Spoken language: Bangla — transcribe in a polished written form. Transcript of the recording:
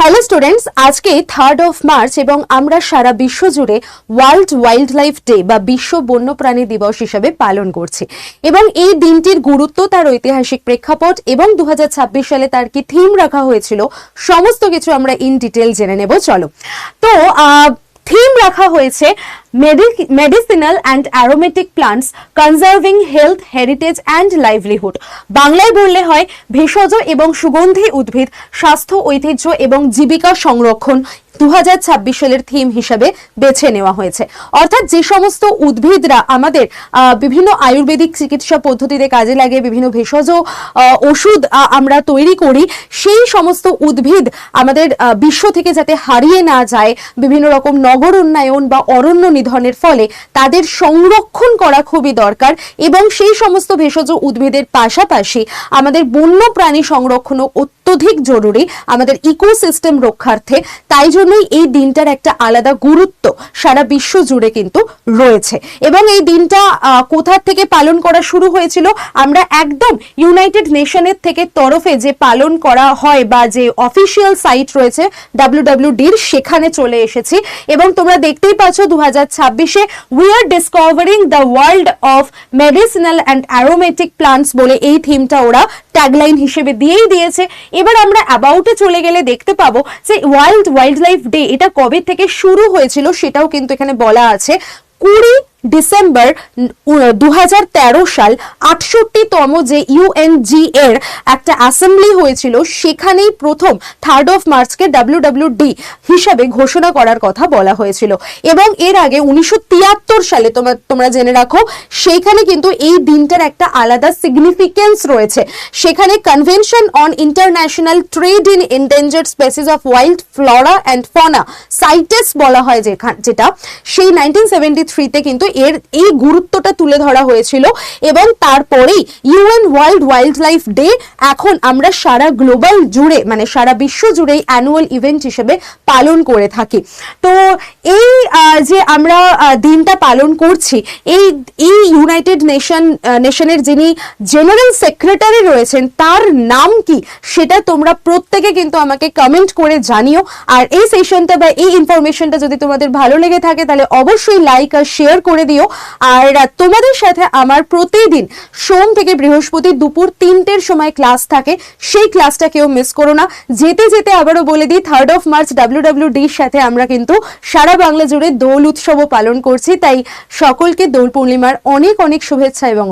হ্যালো স্টুডেন্টস, আজকে 3rd অফ মার্চ এবং আমরা সারা বিশ্ব জুড়ে ওয়ার্ল্ড ওয়াইল্ড লাইফ ডে বা বিশ্ব বন্যপ্রাণী দিবস হিসেবে পালন করছি। এবং এই দিনটির গুরুত্ব, তার ঐতিহাসিক প্রেক্ষাপট এবং 2026 সালে তার কি থিম রাখা হয়েছিল, সমস্ত কিছু আমরা ইন ডিটেল জেনে নেব। চলো, তো থিম রাখা হয়েছে medicinal and aromatic plants conserving health, heritage and livelihood. বাংলায় বললে হয় ভেষজ এবং সুগন্ধি উদ্ভিদ, স্বাস্থ্য, ঐতিহ্য এবং জীবিকা সংরক্ষণ 2026 সালের থিম হিসেবে বেছে নেওয়া হয়েছে। অর্থাৎ যে সমস্ত উদ্ভিদরা আমাদের বিভিন্ন আয়ুর্বেদিক চিকিৎসা পদ্ধতিতে কাজে লাগে, বিভিন্ন ভেষজ ওষুধ আমরা তৈরি করি, সেই সমস্ত উদ্ভিদ আমাদের বিশ্ব থেকে যাতে হারিয়ে না যায়, বিভিন্ন রকম নগর উন্নয়ন বা অরণ্য নিধনের ফলে তাদের সংরক্ষণ করা খুবই দরকার। এবং সেই সমস্ত ভেষজ উদ্ভিদের পাশাপাশি আমাদের বন্য প্রাণী সংরক্ষণও অত্যধিক জরুরি আমাদের ইকোসিস্টেম রক্ষার্থে। তাই জন্যই এই দিনটার একটা আলাদা গুরুত্ব সারা বিশ্ব জুড়ে কিন্তু রয়েছে। এবং এই দিনটা কোথা থেকে পালন করা শুরু হয়েছিল, আমরা একদম ইউনাইটেড নেশনের থেকে তরফে যে পালন করা হয় বা যে অফিসিয়াল সাইট রয়েছে WWDর, সেখানে চলে এসেছি। এবং তোমরা দেখতেই পাচ্ছ 2026-এ we are discovering the world of medicinal and aromatic plants বলে এই থিমটা ওরা ট্যাগলাইন হিসেবে দিয়েই দিয়েছে। এবার আমরা অ্যাবাউটে চলে গেলে দেখতে পাবো যে ওয়ার্ল্ড ওয়াইল্ড লাইফ ডে এটা কবে থেকে শুরু হয়েছিল সেটাও কিন্তু এখানে বলা আছে। 20 ডিসেম্বর 2013 সাল 68তম যে UNG এর একটা অ্যাসেম্বলি হয়েছিল, সেখানেই প্রথম 3rd অফ মার্চকে WWD হিসাবে ঘোষণা করার কথা বলা হয়েছিল। এবং এর আগে 1973 সালে তোমরা জেনে রাখো, সেইখানে কিন্তু এই দিনটার একটা আলাদা সিগনিফিকেন্স রয়েছে। সেখানে convention on international trade in endangered species of wild flora and fauna, CITES বলা হয় যেটা, সেই 1973-তে কিন্তু এর এই গুরুত্বটা তুলে ধরা হয়েছিল। এবং তারপরেই UN world wild life day এখন আমরা সারা গ্লোবাল জুড়ে, মানে সারা বিশ্ব জুড়ে অ্যানুয়াল ইভেন্ট হিসেবে পালন করে থাকি। তো এই যে আমরা দিনটা পালন করছি, এই ইউনাইটেড নেশনের যিনি জেনারেল সেক্রেটারি রয়েছেন তার নাম কি, সেটা তোমরা প্রত্যেকে কিন্তু আমাকে কমেন্ট করে জানিও। আর এই সেশনটা বা এই ইনফরমেশনটা যদি তোমাদের ভালো লেগে থাকে তাহলে অবশ্যই লাইক আর শেয়ার করে দিও। আর তোমাদের সাথে আমার প্রতিদিন সোম থেকে বৃহস্পতি দুপুর 3টের সময় ক্লাস থাকে, সেই ক্লাসটা কেউ মিস করো না। যেতে যেতে আবারও বলে দিই, 3rd অফ মার্চ WWDর সাথে আমরা কিন্তু সারা বাংলা জুড়ে দোল উৎসবও পালন করছি। তাই সকলকে দোল পূর্ণিমার অনেক অনেক শুভেচ্ছা এবং